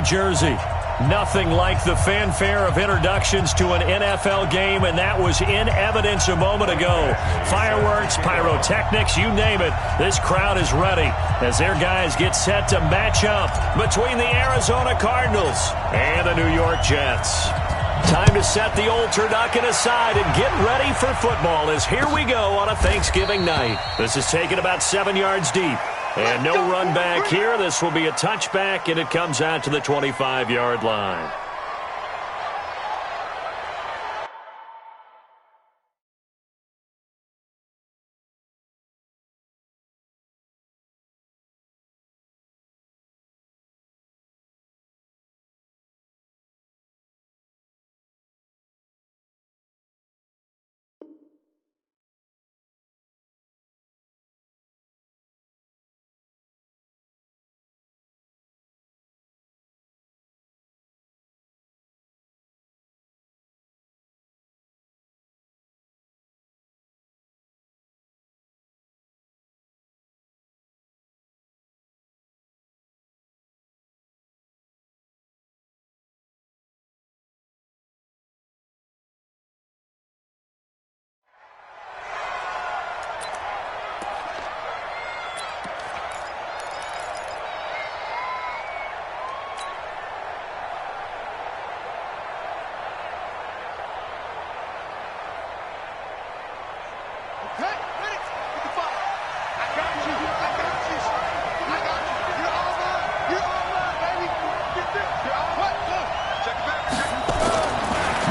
Jersey. Nothing like the fanfare of introductions to an NFL game, and that was in evidence a moment ago. Fireworks, pyrotechnics, you name it. This crowd is ready as their guys get set to match up between the Arizona Cardinals and the New York Jets. Time to set the old turducken aside and get ready for football as here we go on a Thanksgiving night. This is taken about 7 yards deep. And no run back here. This will be a touchback, and it comes out to the 25-yard line.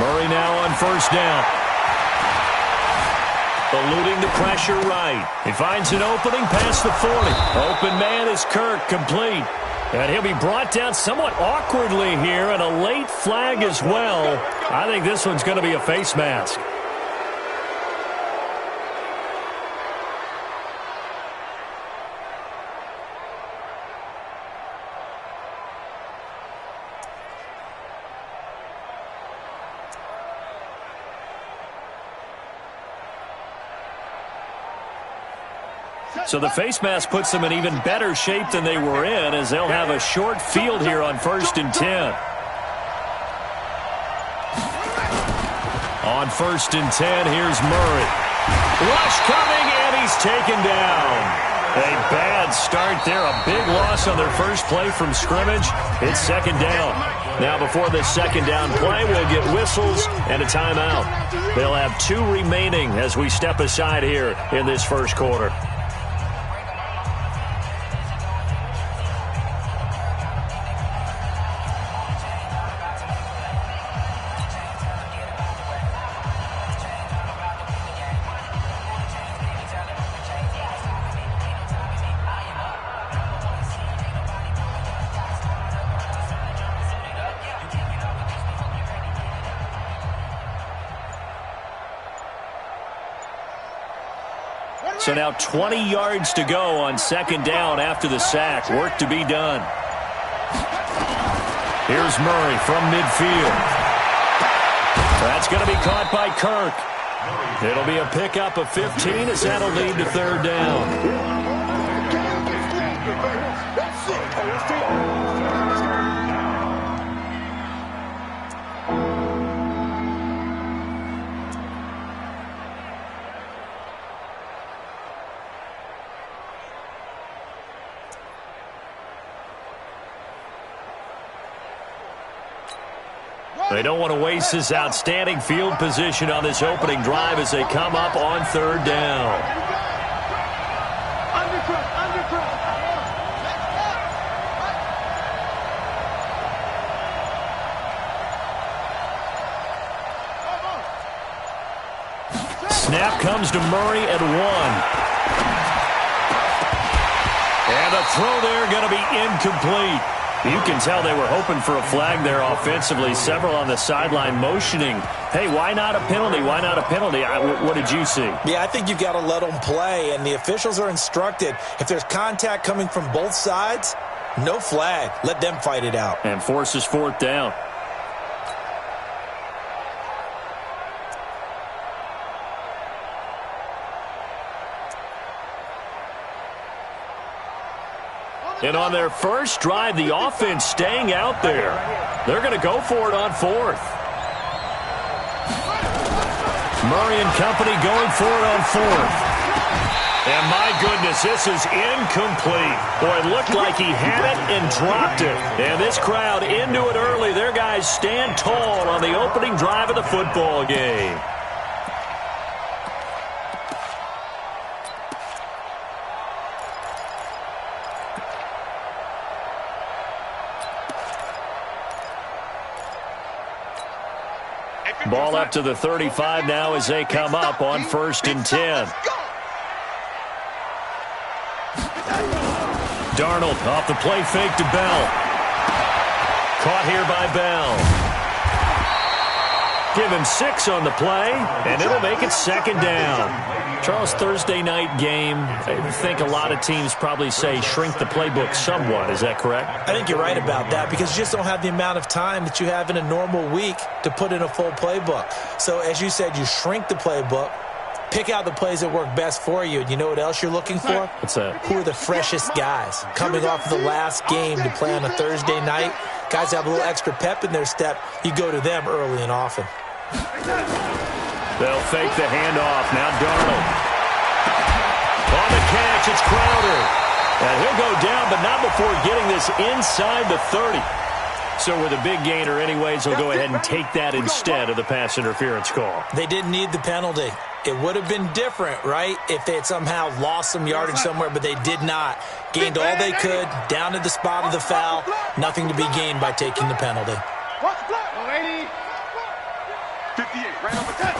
Murray now on first down. Eluding the pressure right. He finds an opening past the 40. Open man is Kirk, complete. And he'll be brought down somewhat awkwardly here, and a late flag as well. I think this one's going to be a face mask. So the face mask puts them in even better shape than they were in, as they'll have a short field here on 1st and 10. On 1st and 10, here's Murray. Rush coming, and he's taken down. A bad start there, a big loss on their first play from scrimmage. It's second down. Now before this second down play, we'll get whistles and a timeout. They'll have 2 remaining as we step aside here in this first quarter. So now 20 yards to go on second down after the sack. Work to be done. Here's Murray from midfield. That's going to be caught by Kirk. It'll be a pickup of 15 as that'll lead to third down. They don't want to waste this outstanding field position on this opening drive as they come up on third down. Snap comes to Murray at 1. And a throw there going to be incomplete. You can tell they were hoping for a flag there offensively. Several on the sideline motioning, hey, why not a penalty? Why not a penalty? What did you see? Yeah, I think you've got to let them play, and the officials are instructed, if there's contact coming from both sides, no flag. Let them fight it out. And forces fourth down. And on their first drive, the offense staying out there. They're going to go for it on fourth. Murray and company going for it on fourth. And my goodness, this is incomplete. Boy, it looked like he had it and dropped it. And this crowd into it early. Their guys stand tall on the opening drive of the football game. Ball up to the 35 now as they come up on 1st and 10. Darnold off the play fake to Bell. Caught here by Bell. Give him 6 on the play, and it'll make it 2nd down. Charles, Thursday night game, I think a lot of teams probably say shrink the playbook somewhat. Is that correct? I think you're right about that because you just don't have the amount of time that you have in a normal week to put in a full playbook. So as you said, you shrink the playbook, pick out the plays that work best for you. And you know what else you're looking for? What's that? Who are the freshest guys coming off of the last game to play on a Thursday night? Guys have a little extra pep in their step. You go to them early and often. They'll fake the handoff. Now Darnold. On the catch, it's Crowder. And he'll go down, but not before getting this inside the 30. So with a big gainer anyways, they'll go ahead and take that instead of the pass interference call. They didn't need the penalty. It would have been different, right, if they had somehow lost some yardage somewhere, but they did not. Gained all they could, down to the spot of the foul. Nothing to be gained by taking the penalty. 58, right over 10.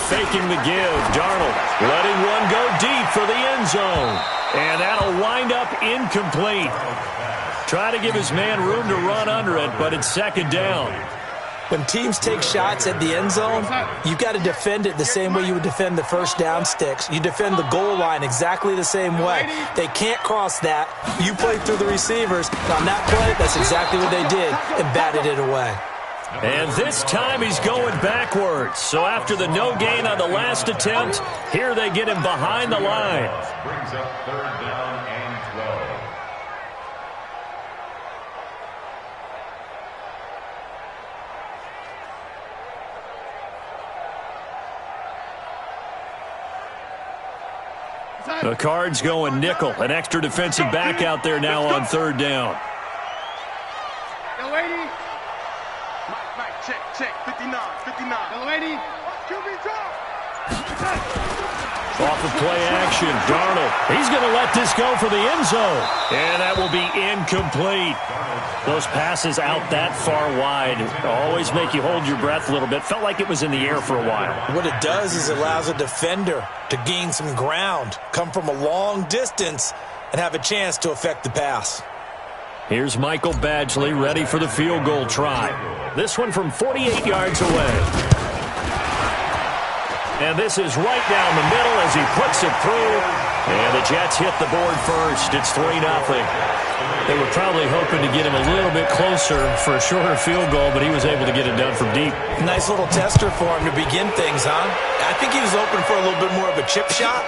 Faking the give. Darnold letting one go deep for the end zone. And that'll wind up incomplete. Trying to give his man room to run under it, but it's 2nd down. When teams take shots at the end zone, you've got to defend it the same way you would defend the first down sticks. You defend the goal line exactly the same way. They can't cross that. You play through the receivers. On that play, that's exactly what they did and batted it away. And this time he's going backwards. So after the no gain on the last attempt, here they get him behind the line. Brings up 3rd down and 12. The Cards going nickel. An extra defensive back out there now on 3rd down. Check, 59. Off of play action, Darnold. He's going to let this go for the end zone. And that will be incomplete. Those passes out that far wide always make you hold your breath a little bit. Felt like it was in the air for a while. What it does is it allows a defender to gain some ground, come from a long distance, and have a chance to affect the pass. Here's Michael Badgley ready for the field goal try. This one from 48 yards away. And this is right down the middle as he puts it through. And the Jets hit the board first. It's 3-0. They were probably hoping to get him a little bit closer for a shorter field goal, but he was able to get it done from deep. Nice little tester for him to begin things, huh? I think he was open for a little bit more of a chip shot.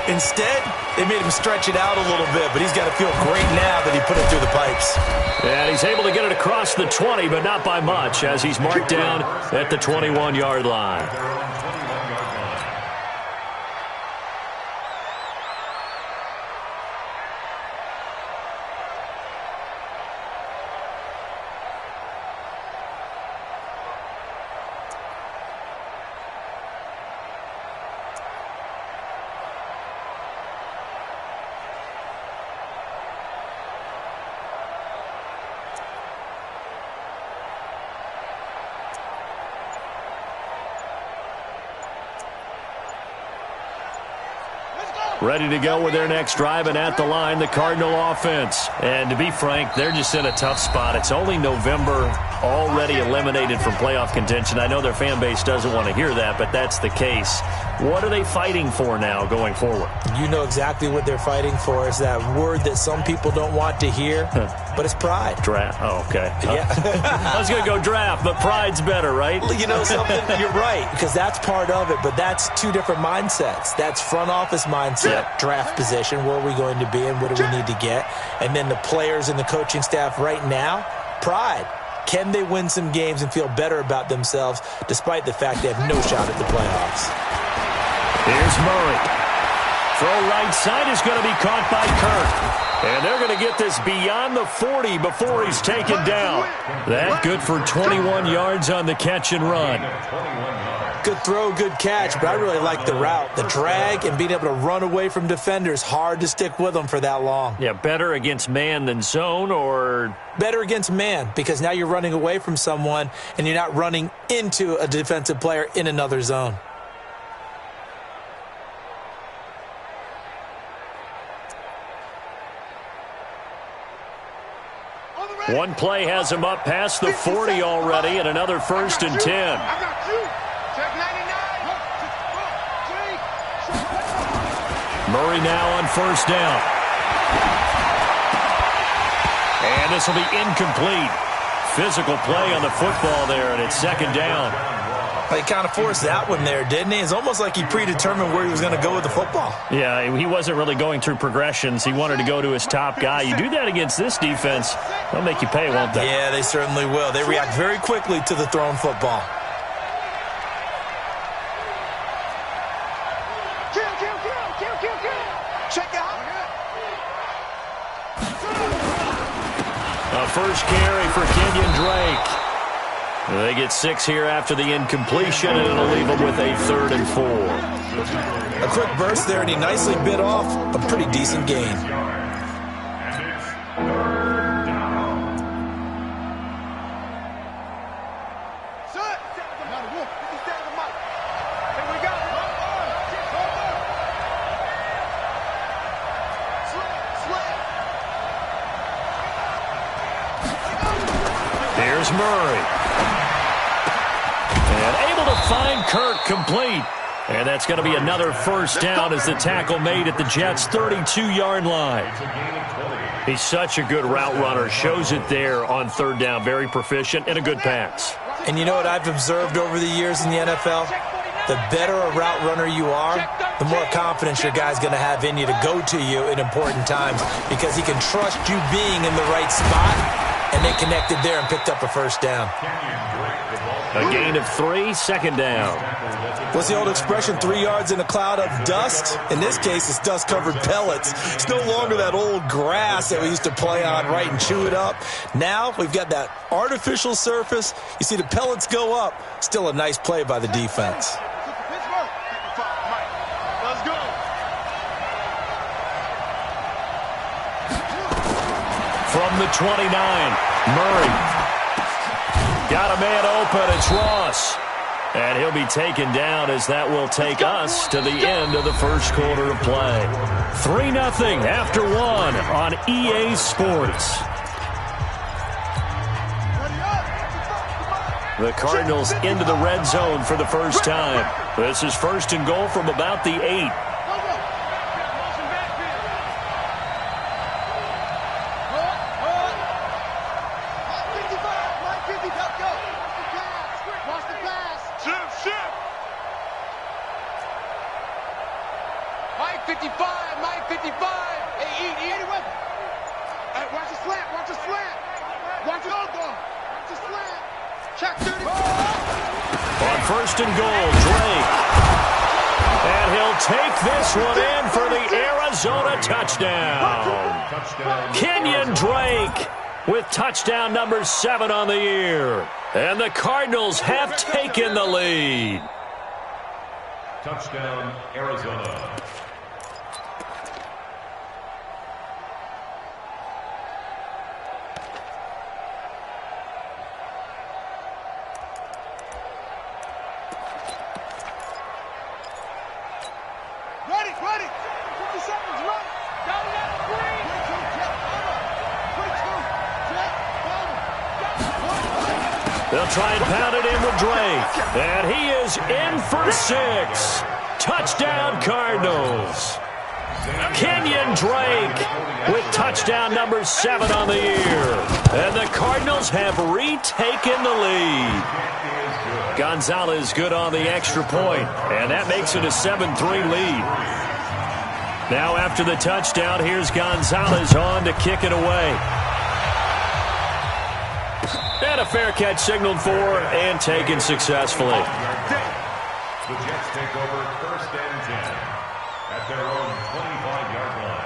Instead, they made him stretch it out a little bit, but he's got to feel great now that he put it through the pipes. And he's able to get it across the 20, but not by much, as he's marked down at the 21-yard line. Ready to go with their next drive, and at the line, the Cardinal offense. And to be frank, they're just in a tough spot. It's only November, already eliminated from playoff contention. I know their fan base doesn't want to hear that, but that's the case. What are they fighting for now going forward? You know exactly what they're fighting for. Is that word that some people don't want to hear, but it's pride. Draft. Oh, okay. Yeah. I was going to go draft, but pride's better, right? You know something? You're right, because that's part of it, but that's two different mindsets. That's front office mindset draft position. Where are we going to be and what do we need to get? And then the players and the coaching staff right now, pride. Can they win some games and feel better about themselves despite the fact they have no shot at the playoffs? Here's Murray. Throw right side is going to be caught by Kirk. And they're going to get this beyond the 40 before he's taken down. That good for 21 yards on the catch and run. Good throw, good catch, but I really like the route. The drag and being able to run away from defenders, hard to stick with them for that long. Yeah, better against man than zone, or? Better against man, because now you're running away from someone and you're not running into a defensive player in another zone. One play has him up past the 40 already, and another 1st and 10. Murray now on 1st down. And this will be incomplete. Physical play on the football there, and it's 2nd down. He kind of forced that one there, didn't he? It's almost like he predetermined where he was going to go with the football. Yeah, he wasn't really going through progressions. He wanted to go to his top guy. You do that against this defense, they'll make you pay, won't they? Yeah, they certainly will. They react very quickly to the thrown football. Check out. A first carry for Kenyon Drake. They get 6 here after the incompletion, and it'll leave them with a 3rd and 4. A quick burst there, and he nicely bit off a pretty decent gain. Here's Murray. And able to find Kirk complete. And that's going to be another 1st down as the tackle made at the Jets' 32-yard line. He's such a good route runner. Shows it there on 3rd down. Very proficient and a good pass. And you know what I've observed over the years in the NFL? The better a route runner you are, the more confidence your guy's going to have in you to go to you in important times because he can trust you being in the right spot. And they connected there and picked up a 1st down. A gain of 3, 2nd down. What's the old expression, 3 yards in a cloud of dust? In this case, it's dust-covered pellets. It's no longer that old grass that we used to play on, right, and chew it up. Now we've got that artificial surface. You see the pellets go up. Still a nice play by the defense. Let's go. From the 29, Murray. Got a man open, it's Ross. And he'll be taken down as that will take us to the end of the 1st quarter of play. 3-0 after 1 on EA Sports. The Cardinals into the red zone for the first time. This is 1st and goal from about the 8. On 1st and goal, Drake. And he'll take this one in for the Arizona touchdown. Kenyon Drake with touchdown number 7 on the year. And the Cardinals have taken the lead. Touchdown, Arizona. Ready. 50 seconds, run. Down to that 3. They'll try and pound it in with Drake. And he is in for 6. Touchdown, Cardinals. Kenyon Drake with touchdown number 7 on the year. And the Cardinals have retaken the lead. Gonzalez good on the extra point. And that makes it a 7-3 lead. Now after the touchdown, here's Gonzalez on to kick it away. And a fair catch signaled for and taken successfully. The Jets take over 1st and 10 at their own 25-yard line.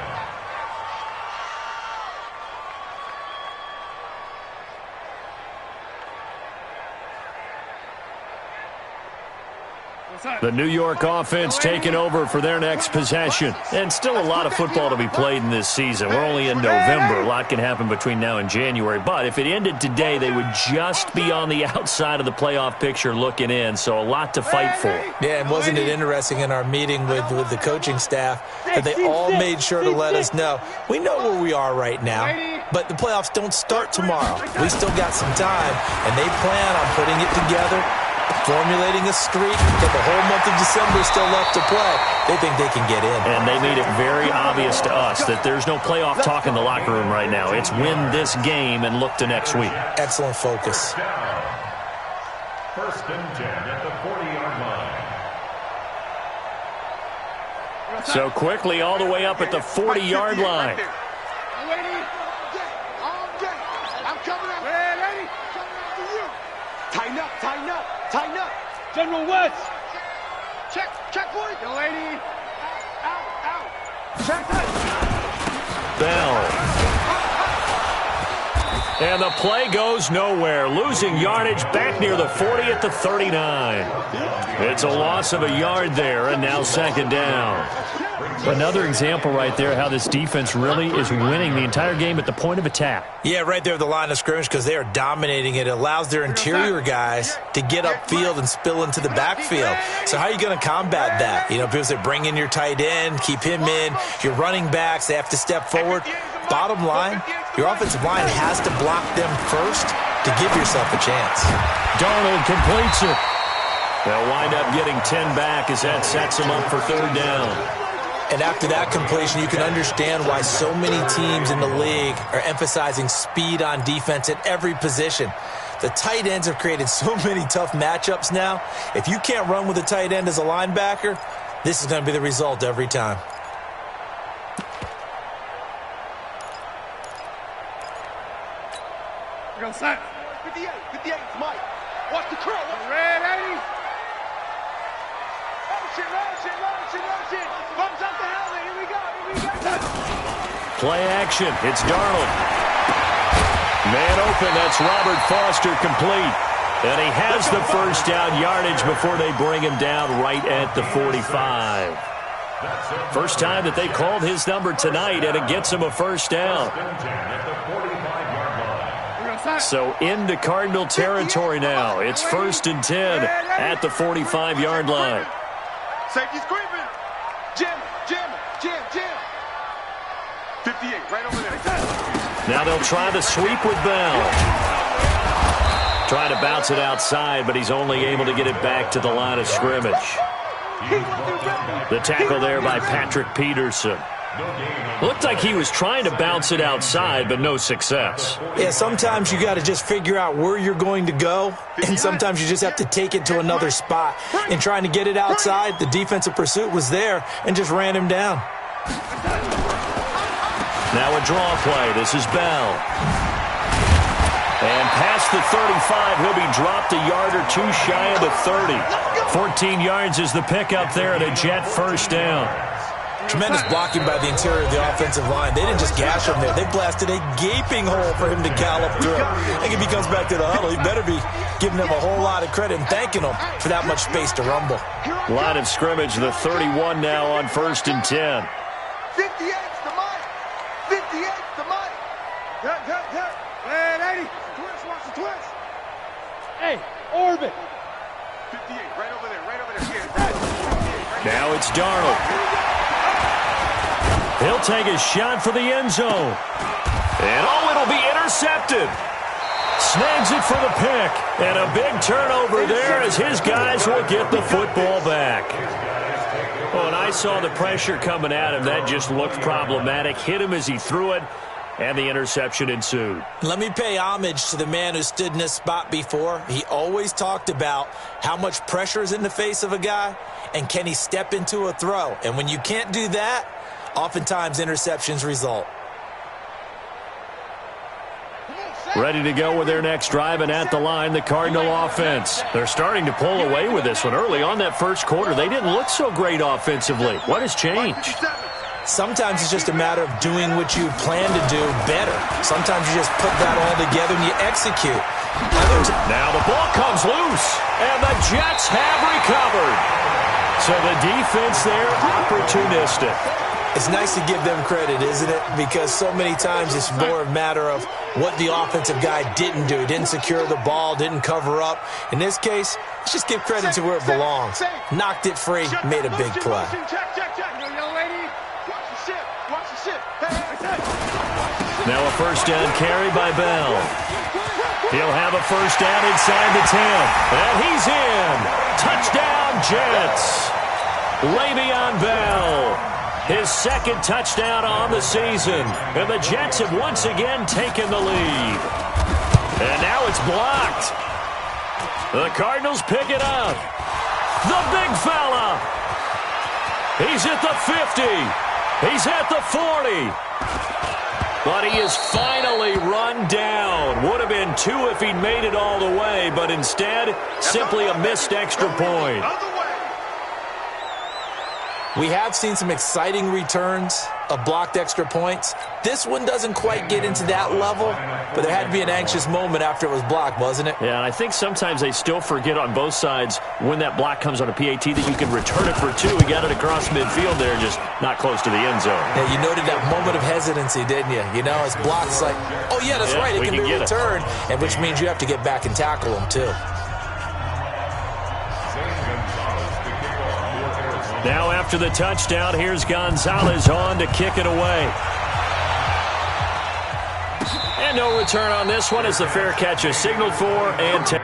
The New York offense taking over for their next possession. And still a lot of football to be played in this season. We're only in November. A lot can happen between now and January. But if it ended today, they would just be on the outside of the playoff picture looking in. So a lot to fight for. Yeah, and wasn't it interesting in our meeting with the coaching staff that they all made sure to let us know, we know where we are right now, but the playoffs don't start tomorrow. We still got some time, and they plan on putting it together, formulating a streak, but the whole month of December is still left to play. They think they can get in. And they made it very obvious to us that there's no playoff talk in the locker room right now. It's win this game and look to next week. Excellent focus. 1st and 10 at the 40-yard line. So quickly all the way up at the 40-yard line. I'm coming up. Ready? Coming after you. Tighten up, tighten up, tighten up. General West. Check point. Yo, lady. Out. Check that. Bell. And the play goes nowhere. Losing yardage back near the 40 at the 39. It's a loss of a yard there, and now 2nd down. Another example right there how this defense really is winning the entire game at the point of attack. Yeah, right there at the line of scrimmage because they are dominating it. It allows their interior guys to get upfield and spill into the backfield. So how are you going to combat that? You know, people say bring in your tight end, keep him in. Your running backs, they have to step forward. Bottom line, your offensive line has to block them first to give yourself a chance. Darnold completes it. They'll wind up getting 10 back as that sets them up for 3rd down. And after that completion, you can understand why so many teams in the league are emphasizing speed on defense at every position. The tight ends have created so many tough matchups now. If you can't run with a tight end as a linebacker, this is going to be the result every time. Go set. 58, it's Mike. Watch the curl. Ready? Motion. Bumps out the helmet. Here we go. Play action. It's Darnold. Man open. That's Robert Foster complete. And he has the 1st down yardage before they bring him down right at the 45. First time that they called his number tonight, and it gets him a 1st down. So into Cardinal territory now. It's 1st and 10 at the 45-yard line. Safety's creeping. Jam. 58, right over there. Now they'll try the sweep with Bell. Trying to bounce it outside, but he's only able to get it back to the line of scrimmage. The tackle there by Patrick Peterson. Looked like he was trying to bounce it outside, but no success. Yeah, sometimes you got to just figure out where you're going to go, and sometimes you just have to take it to another spot. In trying to get it outside, the defensive pursuit was there and just ran him down. Now a draw play. This is Bell. And past the 35, he'll be dropped a yard or two shy of the 30. 14 yards is the pickup there, and a Jet 1st down. Tremendous blocking by the interior of the offensive line. They didn't just gash him there. They blasted a gaping hole for him to gallop through. I think if he comes back to the huddle, he better be giving them a whole lot of credit and thanking them for that much space to rumble. Line of scrimmage, the 31 now on 1st and 10. 58's the Mike. 58's the Mike. Good. Ready? Twist, watch the twist. Hey, orbit. 58, right over there. Here. Now it's Darnold. He'll take a shot for the end zone. And it'll be intercepted. Snags it for the pick. And a big turnover there as his guys will get the football back. Oh, and I saw the pressure coming at him. That just looked problematic. Hit him as he threw it, and the interception ensued. Let me pay homage to the man who stood in this spot before. He always talked about how much pressure is in the face of a guy, and can he step into a throw. And when you can't do that, Oftentimes, interceptions result. Ready to go with their next drive, and at the line, the Cardinal offense. They're starting to pull away with this one. Early on that first quarter, they didn't look so great offensively. What has changed? Sometimes it's just a matter of doing what you plan to do better. Sometimes you just put that all together and you execute. Now the ball comes loose, and the Jets have recovered. So the defense there, opportunistic. It's nice to give them credit, isn't it? Because so many times it's more a matter of what the offensive guy didn't do. He didn't secure the ball, didn't cover up. In this case, let's just give credit to where it belongs. Knocked it free, made a big play. Now a first down carry by Bell. He'll have a first down inside the 10. And he's in. Touchdown, Jets. Le'Veon Bell. His second touchdown on the season. And the Jets have once again taken the lead. And now it's blocked. The Cardinals pick it up. The big fella. He's at the 50. He's at the 40. But he is finally run down. Would have been 2 if he'd made it all the way, but instead, simply a missed extra point. We have seen some exciting returns of blocked extra points. This one doesn't quite get into that level, but there had to be an anxious moment after it was blocked, wasn't it? Yeah, and I think sometimes they still forget on both sides when that block comes on a PAT that you can return it for 2. He got it across midfield there, just not close to the end zone. Yeah, you noted that moment of hesitancy, didn't you? You know, it's blocked. It's like, oh, yeah, that's right. It can be returned, and which means you have to get back and tackle him, too. Now after the touchdown, here's Gonzalez on to kick it away. And no return on this one as the fair catch is signaled for and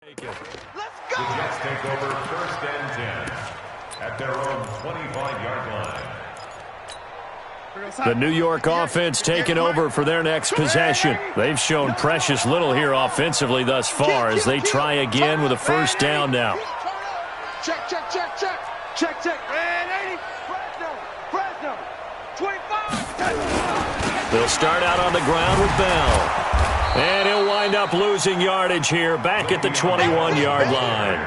The Jets take over 1st and 10 at their own 25-yard line. The New York offense taking over for their next possession. They've shown precious little here offensively thus far as they try again with a first down now. Check, check, check, check. Check, check. Red 80. Fresno. 25. They'll start out on the ground with Bell. And he'll wind up losing yardage here back at the 21-yard line.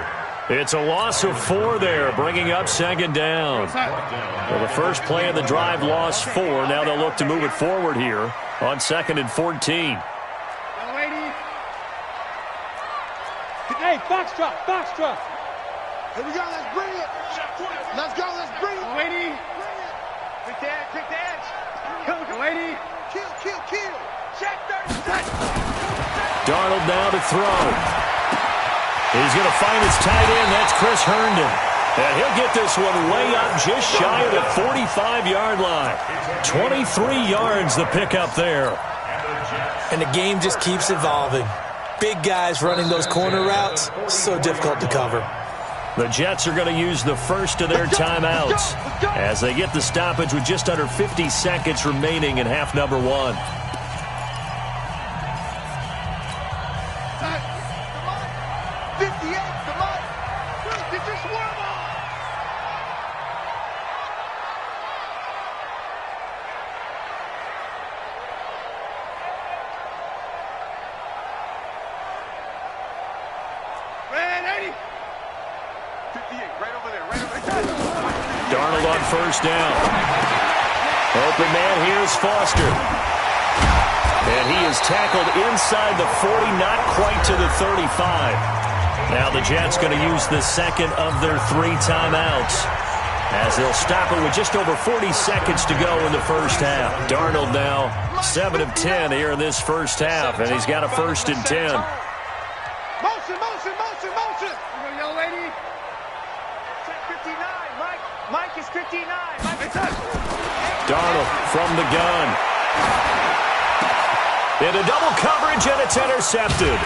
It's a loss of 4 there, bringing up 2nd down. Well, the first play of the drive lost 4. Now they'll look to move it forward here on 2nd and 14. Hey, foxtrot, foxtrot. Here we go, let's bring it. Let's go, let's bring it. Lady. Quick the edge, quick the edge. Go, lady. Kill. Check 30. Darnold now to throw. He's going to find his tight end. That's Chris Herndon. And he'll get this one way up just shy of the 45-yard line. 23 yards the pickup there. And the game just keeps evolving. Big guys running those corner routes, so difficult to cover. The Jets are going to use the first of their timeouts as they get the stoppage with just under 50 seconds remaining in half number 1. Darnold on first down. Open man, here's Foster. And he is tackled inside the 40, not quite to the 35. Now the Jets going to use the second of their 3 timeouts as they'll stop it with just over 40 seconds to go in the first half. Darnold now 7 of 10 here in this first half, and he's got a 1st and 10. Motion. Young lady. Check 59. Mike is 59. Darnold from the gun. Into double coverage, and it's intercepted.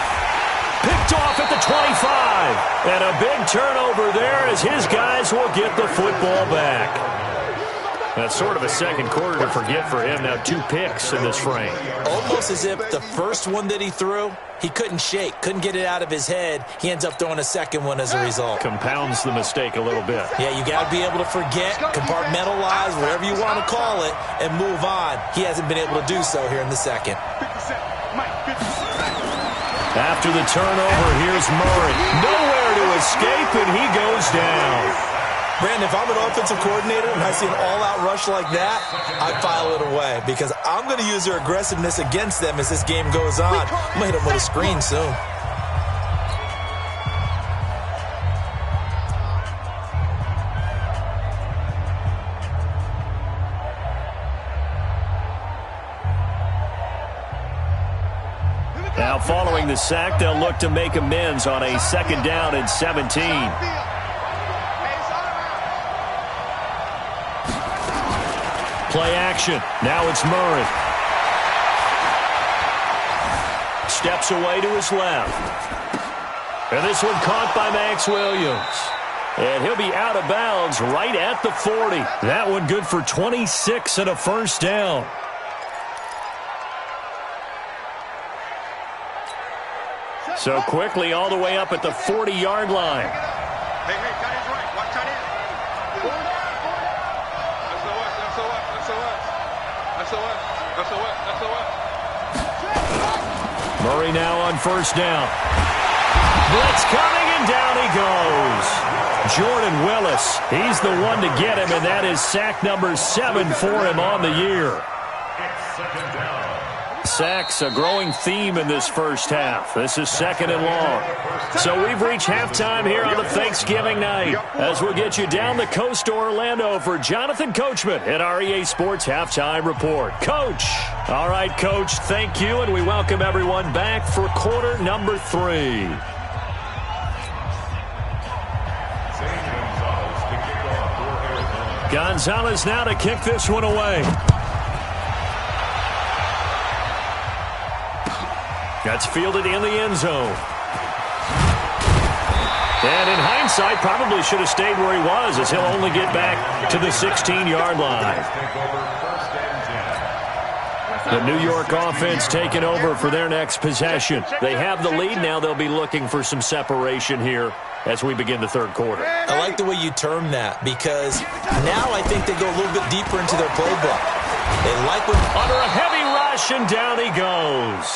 Picked off at the 25. And a big turnover there as his guys will get the football back. That's sort of a second quarter to forget for him. Now 2 picks in this frame. Almost as if the first one that he threw, he couldn't shake, couldn't get it out of his head. He ends up throwing a second one as a result. Compounds the mistake a little bit. Yeah, you got to be able to forget, compartmentalize, whatever you want to call it, and move on. He hasn't been able to do so here in the second. After the turnover, here's Murray. Nowhere to escape, and he goes down. Brandon, if I'm an offensive coordinator and I see an all-out rush like that, I file it away because I'm going to use their aggressiveness against them as this game goes on. I'm going to hit them with a screen soon. Now following the sack, they'll look to make amends on a 2nd down and 17. Play action. Now it's Murray. Steps away to his left. And this one caught by Max Williams. And he'll be out of bounds right at the 40. That one good for 26 and a 1st down. So quickly all the way up at the 40-yard line. Hey, tight end's right. Watch tight end. Murray now on 1st down. Blitz coming, and down he goes. Jordan Willis, he's the one to get him, and that is sack number 7 for him on the year. Sacks, a growing theme in this first half. This is 2nd and long. So we've reached halftime here on the Thanksgiving night as we'll get you down the coast to Orlando for Jonathan Coachman at our EA Sports Halftime Report. Coach. All right, Coach, thank you, and we welcome everyone back for quarter number 3. Gonzalez now to kick this one away. That's fielded in the end zone. And in hindsight, probably should have stayed where he was, as he'll only get back to the 16-yard line. The New York offense taking over for their next possession. They have the lead. Now they'll be looking for some separation here as we begin the third quarter. I like the way you term that, because now I think they go a little bit deeper into their playbook. They like when under a heavy rush, and down he goes.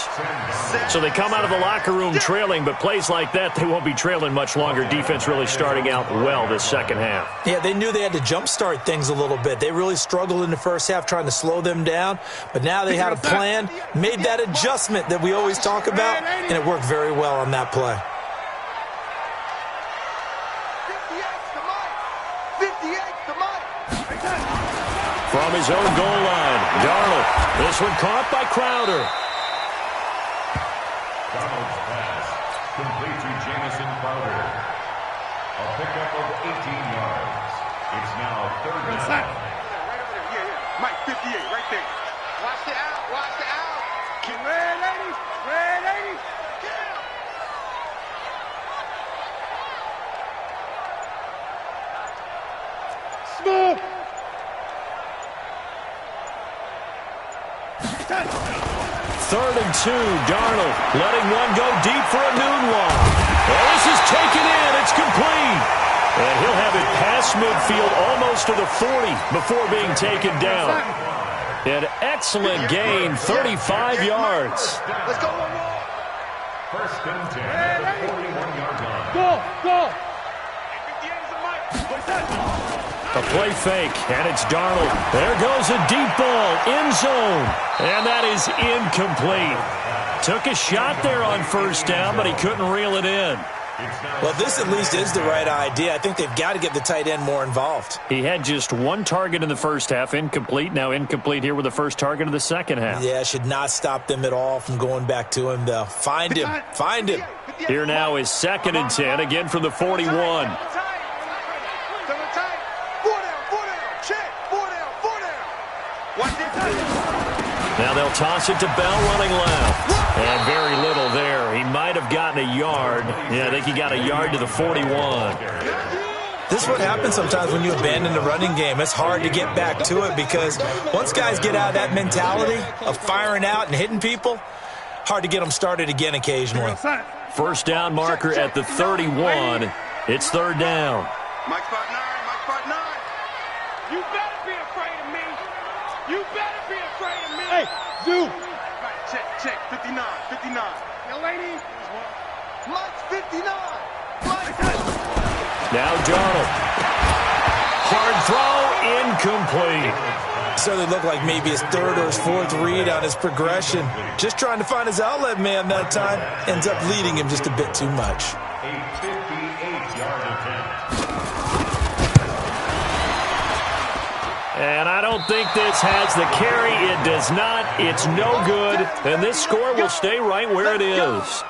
So they come out of the locker room trailing, but plays like that, they won't be trailing much longer. Defense really starting out well this second half. Yeah, they knew they had to jumpstart things a little bit. They really struggled in the first half trying to slow them down, but now they had a plan, made that adjustment that we always talk about, and it worked very well on that play. From his own goal line, Darnold. This one caught by Crowder. Darnold's pass complete to Jamison Crowder. A pickup of 18 yards. It's now third down. Right over there. Yeah. Mike, 58, right there. Watch the out. Watch the out. Red ladies. Red ladies. Smooth. Third and 2, Darnold letting one go deep for a noon long. Well, this is taken in. It's complete. And he'll have it past midfield almost to the 40 before being taken down. An excellent gain, 35 yards. Let's go one more. First and 10 at the 41-yard line. Go. A play fake, and it's Darnold. There goes a deep ball, end zone, and that is incomplete. Took a shot there on first down, but he couldn't reel it in. Well, this at least is the right idea. I think they've got to get the tight end more involved. He had just one target in the first half, incomplete. Now incomplete here with the first target of the second half. Yeah, should not stop them at all from going back to him, though. Find him. Find him. Here now is second and 10, again from the 41. Now they'll toss it to Bell running left. And very little there. He might have gotten a yard. Yeah, I think he got a yard to the 41. This is what happens sometimes when you abandon the running game. It's hard to get back to it because once guys get out of that mentality of firing out and hitting people, hard to get them started again occasionally. First down marker at the 31. It's third down. Mike spot 9. Mike spot 9. You better be afraid of me. You better be afraid of me. Hey, Zoo. Right, check. 59. Yo, lady. Mike's 59. Mike. Now Darnold. Hard throw, incomplete. So they look like maybe his third or his fourth read on his progression. Just trying to find his outlet man that time. Ends up leading him just a bit too much. A 58-yard attempt. And I don't think this has the carry. It does not. It's no good. And this score will stay right where it is.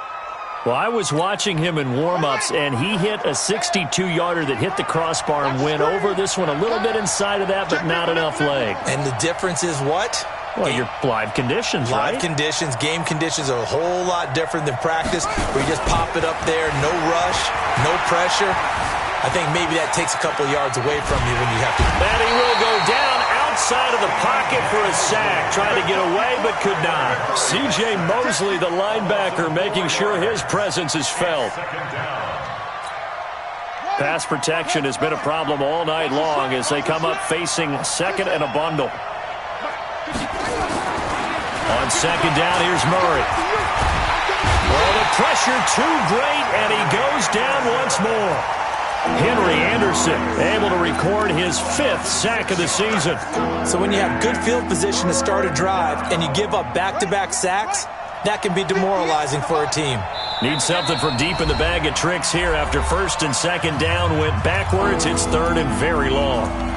Well, I was watching him in warm-ups, and he hit a 62-yarder that hit the crossbar and went over. This one a little bit inside of that, but not enough leg. And the difference is what? Well, your live conditions, right? Live conditions, game conditions are a whole lot different than practice, where you just pop it up there, no rush, no pressure. I think maybe that takes a couple yards away from you when you have to. And he will go down outside of the pocket for a sack. Trying to get away, but could not. C.J. Mosley, the linebacker, making sure his presence is felt. Pass protection has been a problem all night long as they come up facing second and a bundle. On second down, here's Murray. Well, the pressure too great, and he goes down once more. Henry Anderson able to record his 5th sack of the season. So when you have good field position to start a drive and you give up back-to-back sacks, that can be demoralizing for a team. Need something from deep in the bag of tricks here after first and second down went backwards. It's third and very long.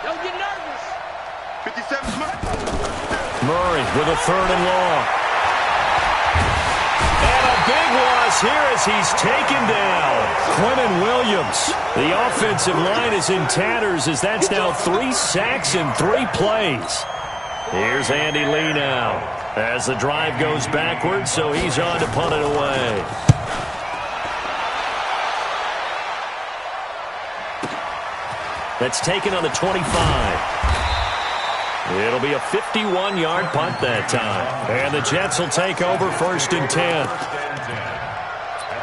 Don't get nervous. 57's Mike. Murray with a 3rd and long. And a big loss here as he's taken down. Quentin Williams. The offensive line is in tatters as that's now 3 sacks in 3 plays. Here's Andy Lee now as the drive goes backwards, so he's on to punt it away. That's taken on the 25. It'll be a 51-yard punt that time. And the Jets will take over 1st and 10. At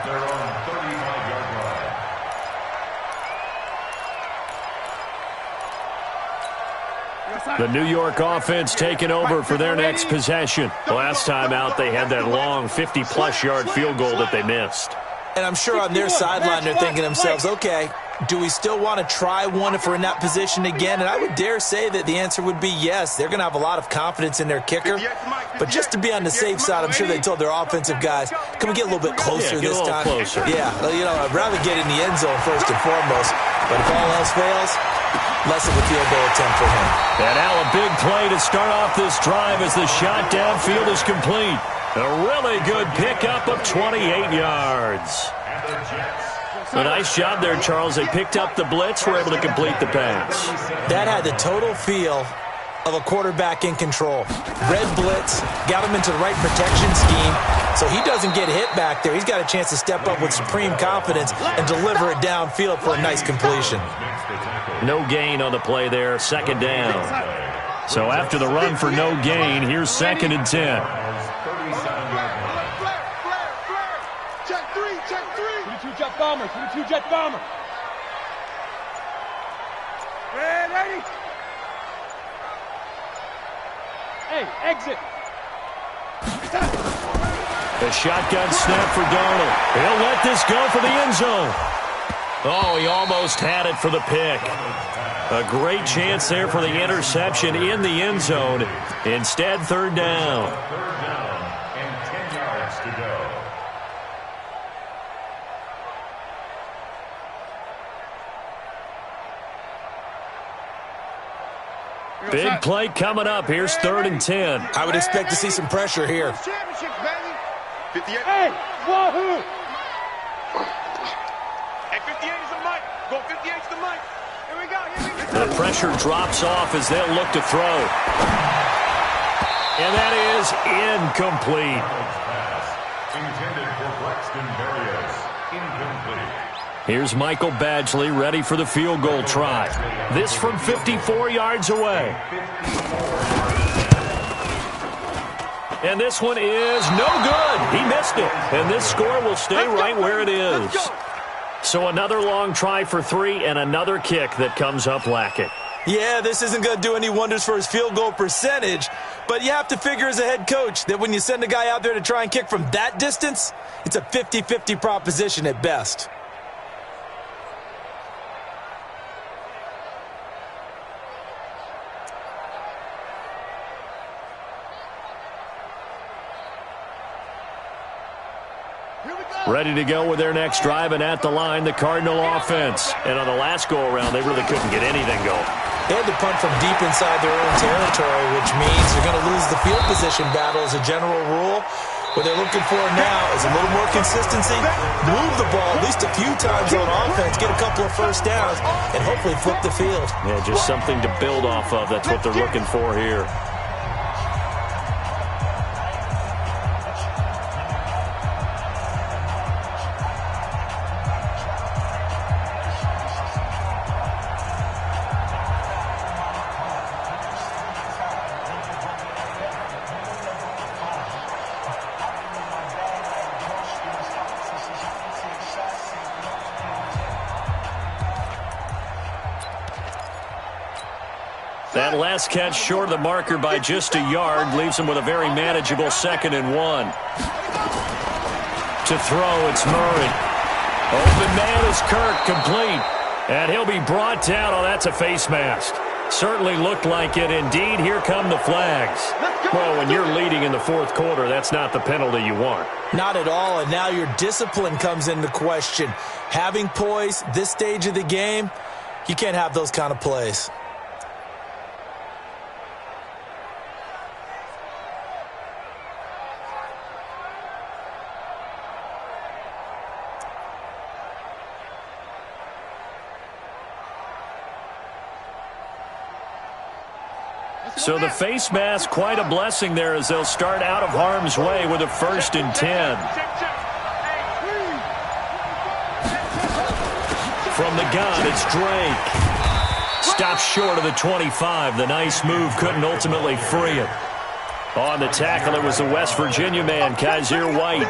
their own 35-yard line. The New York offense taking over for their next possession. Last time out, they had that long 50-plus yard field goal that they missed. And I'm sure on their sideline they're thinking to themselves, okay, do we still want to try one if we're in that position again? And I would dare say that the answer would be yes. They're going to have a lot of confidence in their kicker. But just to be on the safe side, I'm sure they told their offensive guys, can we get a little bit closer this time? Closer. Yeah, you know, I'd rather get in the end zone first and foremost. But if all else fails, less of a field goal attempt for him. And now a big play to start off this drive as the shot downfield is complete. A really good pickup of 28 yards. A nice job there, Charles. They picked up the blitz, were able to complete the pass. That had the total feel of a quarterback in control. Red blitz, got him into the right protection scheme, so he doesn't get hit back there. He's got a chance to step up with supreme confidence and deliver it downfield for a nice completion. No gain on the play there, 2nd down. So after the run for no gain, here's 2nd and 10. Jet bombers, 22 jet bomber. Ready? Hey, exit. The shotgun snap for Darnold. He'll let this go for the end zone. Oh, he almost had it for the pick. A great chance there for the interception in the end zone. Instead, 3rd down. 3rd down and 10 yards to go. Big play coming up. Here's 3rd and 10. I would expect to see some pressure here. Hey, wahoo! Hey, 58 is the mic. Go 58 is the mic. Here we go. The pressure drops off as they'll look to throw. And that is incomplete. Intended for Braxton Berrios. Incomplete. Here's Michael Badgley ready for the field goal try. This from 54 yards away. And this one is no good. He missed it. And this score will stay right where it is. So another long try for 3 and another kick that comes up lacking. Yeah, this isn't going to do any wonders for his field goal percentage, but you have to figure as a head coach that when you send a guy out there to try and kick from that distance, it's a 50-50 proposition at best. Ready to go with their next drive, and at the line, the Cardinal offense. And on the last go-around, they really couldn't get anything going. They had to punt from deep inside their own territory, which means they're going to lose the field position battle as a general rule. What they're looking for now is a little more consistency, move the ball at least a few times on offense, get a couple of first downs, and hopefully flip the field. Yeah, just something to build off of. That's what they're looking for here. That last catch short of the marker by just a yard leaves him with a very manageable 2nd and 1. To throw, it's Murray. Open man is Kirk, complete. And he'll be brought down. Oh, that's a face mask. Certainly looked like it. Indeed, here come the flags. Well, when you're leading in the 4th quarter, that's not the penalty you want. Not at all, and now your discipline comes into question. Having poise this stage of the game, you can't have those kind of plays. So the face mask, quite a blessing there as they'll start out of harm's way with a 1st and 10. From the gun, it's Drake. Stops short of the 25. The nice move couldn't ultimately free it. On the tackle, it was the West Virginia man, Kaiser White.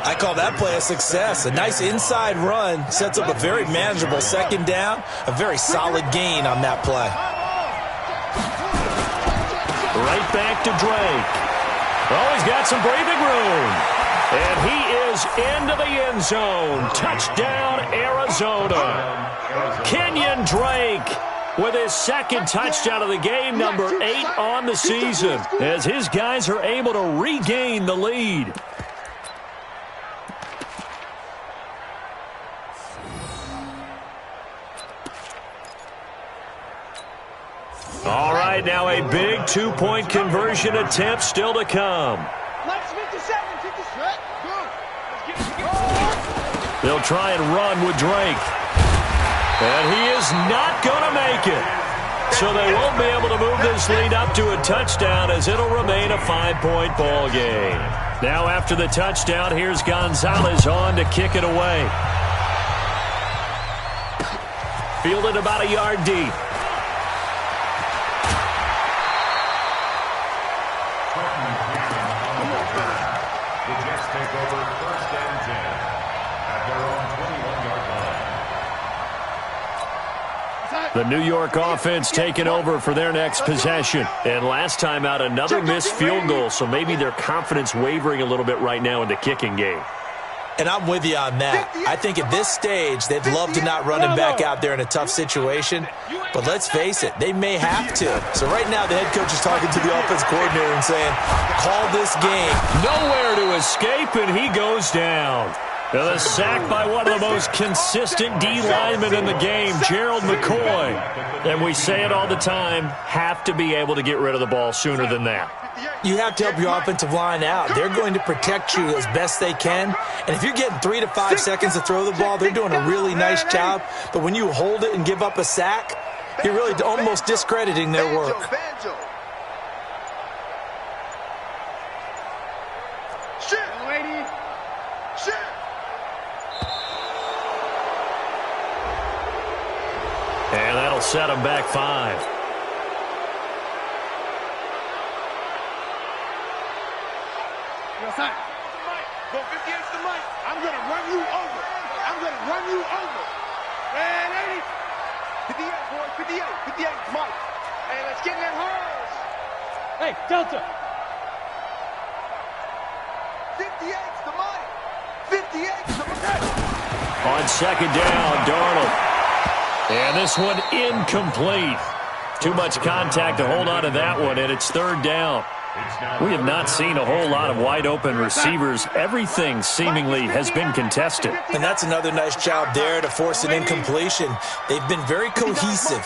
I call that play a success. A nice inside run sets up a very manageable 2nd down. A very solid gain on that play. Right back to Drake. Oh, he's got some breathing room. And he is into the end zone. Touchdown, Arizona. Kenyon Drake with his 2nd touchdown of the game, number 8 on the season, as his guys are able to regain the lead. All right, now a big 2-point conversion attempt still to come. They'll try and run with Drake. And he is not going to make it. So they won't be able to move this lead up to a touchdown as it'll remain a 5-point ball game. Now after the touchdown, here's Gonzalez on to kick it away. Fielded about a yard deep. The Jets take over 1st and 10 at their own 21-yard line. The New York offense taking over for their next possession. And last time out, another missed field goal, so maybe their confidence wavering a little bit right now in the kicking game. And I'm with you on that. I think at this stage, they'd love to not run him back out there in a tough situation. But let's face it, they may have to. So right now, the head coach is talking to the offense coordinator and saying, call this game. Nowhere to escape, and he goes down. Now the sack by one of the most consistent D linemen in the game, Gerald McCoy. And we say it all the time, have to be able to get rid of the ball sooner than that. You have to help your offensive line out. They're going to protect you as best they can. And if you're getting 3 to 5 seconds to throw the ball, they're doing a really nice job. But when you hold it and give up a sack, you're really almost discrediting their work. And that'll set him back 5. Go 58's the mic. I'm going to run you over. I'm going to run you over. Man, 80. 58, boy. 58. 58, Mike. Hey, let's get in that holes. Hey, Delta. 58's the mic. 58's the mic. On 2nd down, Darnold. And this one incomplete. Too much contact to hold on to that one, and it's 3rd down. We have not seen a whole lot of wide-open receivers. Everything seemingly has been contested. And that's another nice job there to force an incompletion. They've been very cohesive,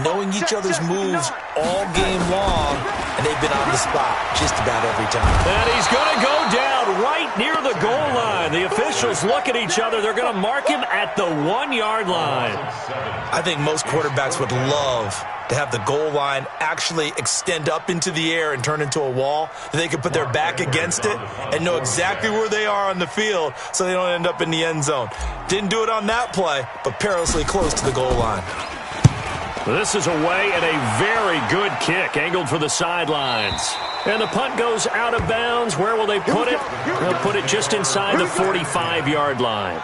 knowing each other's moves all game long, and they've been on the spot just about every time. And he's going to go down right near the goal line. The officials look at each other. They're going to mark him at the 1-yard line. I think most quarterbacks would love to have the goal line actually extend up into the air and turn into a wall. They can put their back against it and know exactly where they are on the field so they don't end up in the end zone. Didn't do it on that play, but perilously close to the goal line. This is away and a very good kick, angled for the sidelines. And the punt goes out of bounds. Where will they put it? They'll put it just inside the 45-yard line.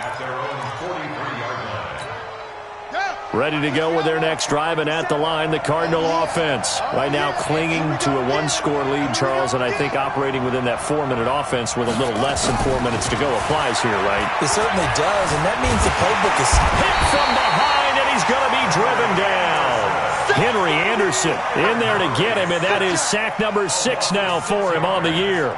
Ready to go with their next drive, and at the line, the Cardinal offense. Right now clinging to a 1-score lead, Charles, and I think operating within that 4-minute offense with a little less than 4 minutes to go applies here, right? It certainly does, and that means the playbook is hit from behind, and he's going to be driven down. Henry Anderson in there to get him, and that is sack number 6 now for him on the year.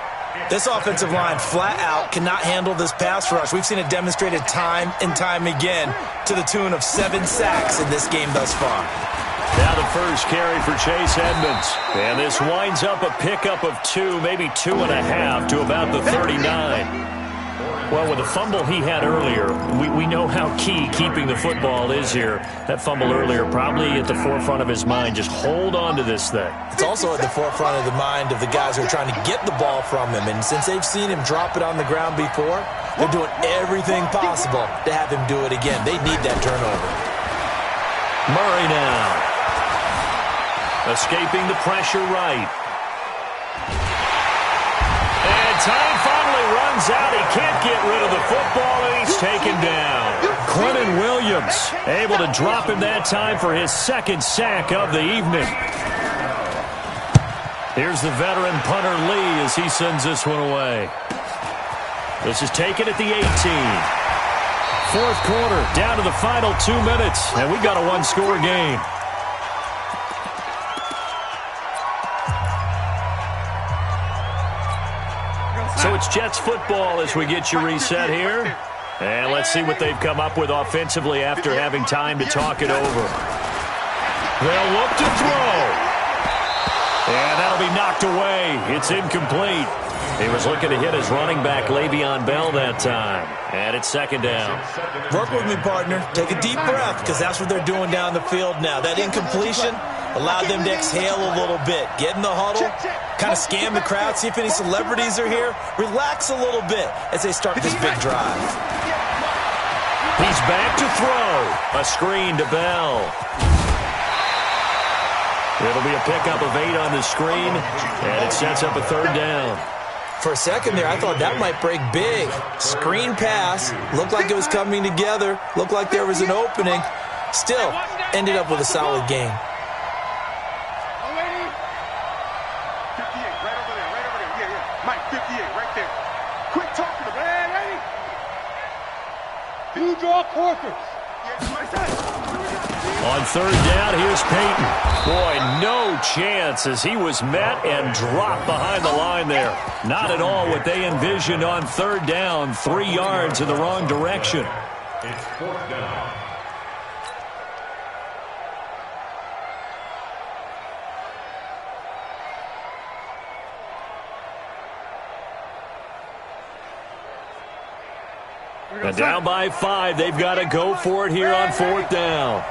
This offensive line flat out cannot handle this pass rush. We've seen it demonstrated time and time again to the tune of 7 sacks in this game thus far. Now the first carry for Chase Edmonds. And this winds up a pickup of 2, maybe 2.5 to about the 39. Well, with the fumble he had earlier, we know how key keeping the football is here. That fumble earlier probably at the forefront of his mind. Just hold on to this thing. It's also at the forefront of the mind of the guys who are trying to get the ball from him. And since they've seen him drop it on the ground before, they're doing everything possible to have him do it again. They need that turnover. Murray now. Escaping the pressure right. And time finally runs out. He can't get rid of the football, and he's taken down. Quentin Williams able to drop him that time for his second sack of the evening. Here's the veteran punter Lee as he sends this one away. This is taken at the 18. Fourth quarter, down to the final 2 minutes, and we got a one-score game. So it's Jets football as we get you reset here. And let's see what they've come up with offensively after having time to talk it over. They'll look to throw. And that'll be knocked away. It's incomplete. He was looking to hit his running back, Le'Veon Bell, that time. And it's second down. Work with me, partner. Take a deep breath, because that's what they're doing down the field now. That incompletion allowed them to exhale a little bit. Get in the huddle, kind of scan the crowd, see if any celebrities are here. Relax a little bit as they start this big drive. He's back to throw. A screen to Bell. It'll be a pickup of 8 on the screen, and it sets up a third down. For a second there, I thought that might break big. Screen pass. Looked like it was coming together. Looked like there was an opening. Still, ended up with a solid game. 58, right over there, right over there. Yeah. Mike, 58, right there. Quick talk to the man, ready? You draw quarters. On third down, here's Peyton. Boy, no chance as he was met and dropped behind the line there. Not at all what they envisioned on third down. 3 yards in the wrong direction. It's fourth down. And down by 5. They've got to go for it here on fourth down.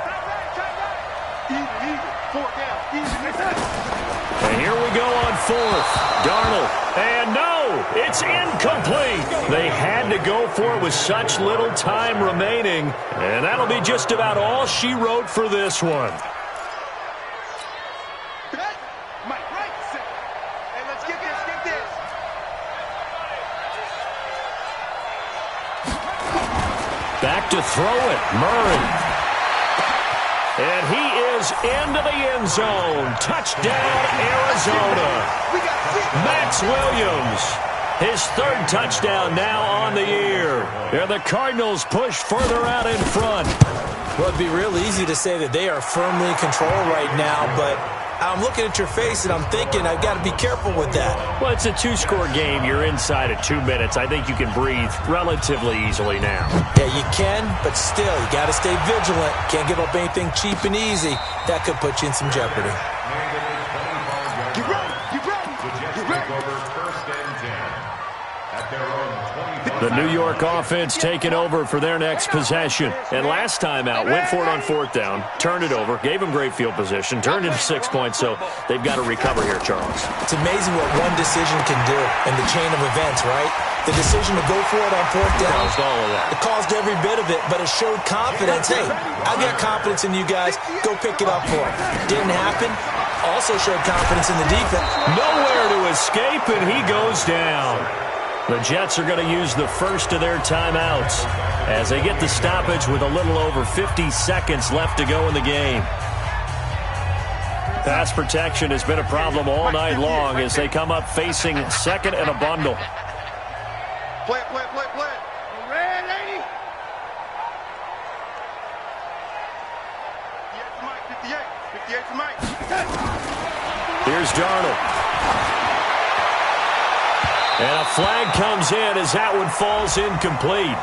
And here we go on fourth. Darnold. And no, it's incomplete. They had to go for it with such little time remaining. And that'll be just about all she wrote for this one. Back to throw it, Murray. And he is into the end zone. Touchdown, Arizona. Max Williams, his third touchdown now on the year. And the Cardinals push further out in front. Well, it'd be real easy to say that they are firmly in control right now, but I'm looking at your face and I'm thinking I've got to be careful with that. Well, it's a 2-score game. You're inside of 2 minutes. I think you can breathe relatively easily now. Yeah, you can, but still, you got to stay vigilant. Can't give up anything cheap and easy. That could put you in some jeopardy. Get ready, get ready, get ready. First and 10 at their own 25. The New York offense taking over for their next possession. And last time out, went for it on fourth down, turned it over, gave them great field position, turned into 6 points, so they've got to recover here, Charles. It's amazing what one decision can do in the chain of events, right? The decision to go for it on fourth down. Caused all of that. It caused every bit of it, but it showed confidence. Hey, I've got confidence in you guys. Go pick it up for it. Didn't happen. Also showed confidence in the defense. Nowhere to escape, and he goes down. The Jets are going to use the first of their timeouts as they get the stoppage with a little over 50 seconds left to go in the game. Pass protection has been a problem all night long as they come up facing second and a bundle. Play it, play it, play it, play it. Red lady. 58 for Mike, 58. 58 for Mike. Here's Darnold. And a flag comes in as that one falls incomplete.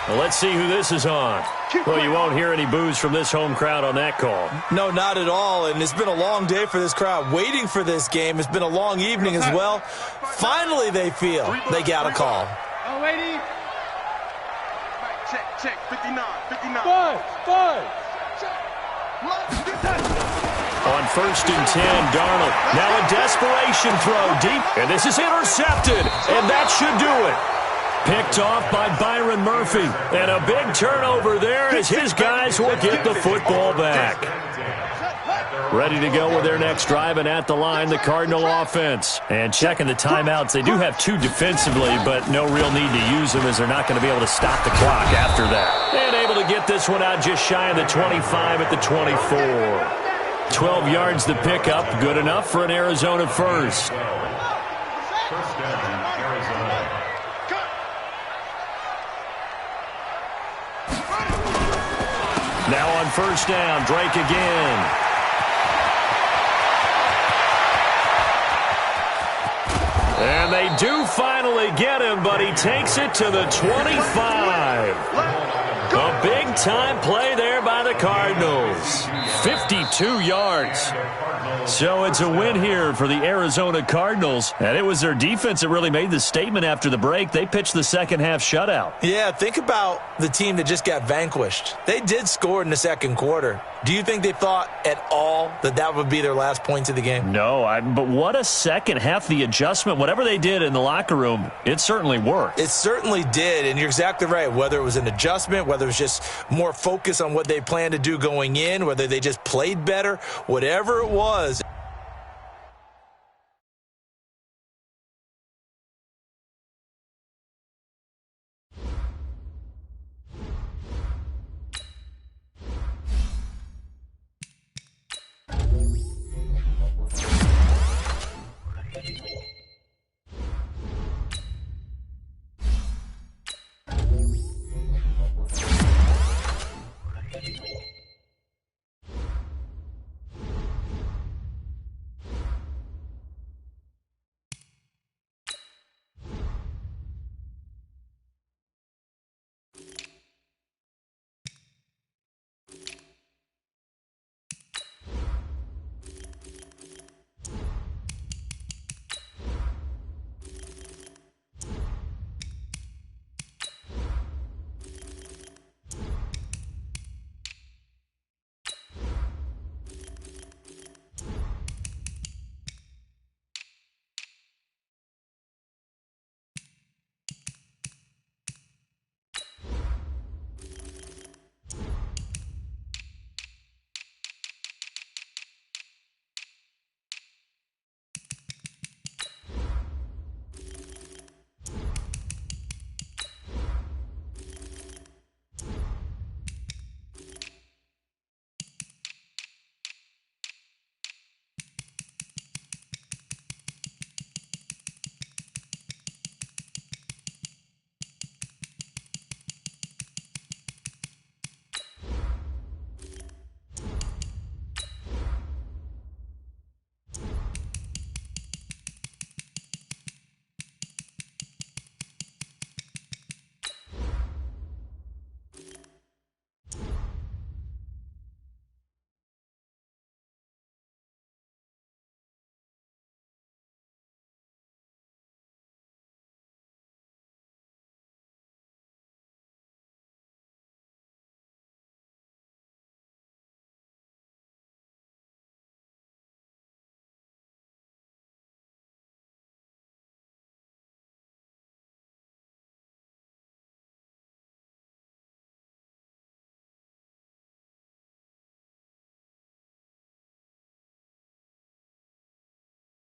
Well, let's see who this is on. Well, you won't hear any boos from this home crowd on that call. No, not at all, and it's been a long day for this crowd waiting for this game. It's been a long evening as well. Finally, they feel they got a call. Oh, lady. Check, 59. Five. On 1st and 10, Darnold. Now a desperation throw deep, and this is intercepted, and that should do it. Picked off by Byron Murphy, and a big turnover there as his guys will get the football back. Ready to go with their next drive, and at the line, the Cardinal offense. And checking the timeouts, they do have 2 defensively, but no real need to use them as they're not going to be able to stop the clock after that. And able to get this one out just shy of the 25 at the 24. 12 yards to pick up, good enough for an Arizona first. First down, Arizona. Now on 1st down, Drake again. And they do finally get him, but he takes it to the 25. A big-time play there by the Cardinals. 52 yards. So it's a win here for the Arizona Cardinals. And it was their defense that really made the statement after the break. They pitched the second-half shutout. Yeah, think about the team that just got vanquished. They did score in the second quarter. Do you think they thought at all that that would be their last points of the game? No, but what a second half. The adjustment, whatever they did in the locker room, it certainly worked. It certainly did, and you're exactly right. Whether it was an adjustment, whether it was just more focus on what they planned to do going in, whether they just played better, whatever it was,